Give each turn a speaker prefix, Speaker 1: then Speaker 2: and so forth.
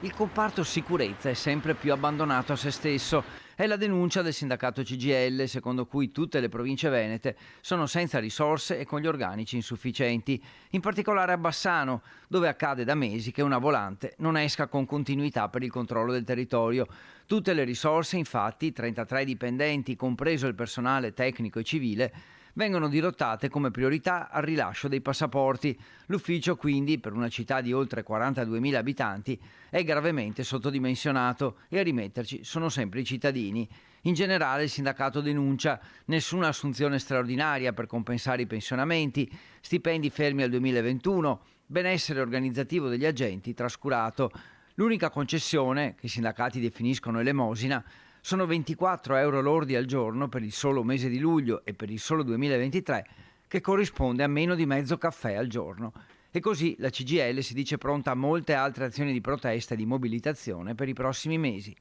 Speaker 1: Il comparto sicurezza è sempre più abbandonato a se stesso. È la denuncia del sindacato CGIL, secondo cui tutte le province venete sono senza risorse e con gli organici insufficienti, in particolare a Bassano, dove accade da mesi che una volante non esca con continuità per il controllo del territorio. Tutte le risorse, infatti, 33 dipendenti, compreso il personale tecnico e civile, vengono dirottate come priorità al rilascio dei passaporti. L'ufficio quindi, per una città di oltre 42.000 abitanti, è gravemente sottodimensionato e a rimetterci sono sempre i cittadini. In generale il sindacato denuncia nessuna assunzione straordinaria per compensare i pensionamenti, stipendi fermi al 2021, benessere organizzativo degli agenti trascurato. L'unica concessione, che i sindacati definiscono elemosina, sono 24 euro lordi al giorno per il solo mese di luglio e per il solo 2023, che corrisponde a meno di mezzo caffè al giorno. E così la CGIL si dice pronta a molte altre azioni di protesta e di mobilitazione per i prossimi mesi.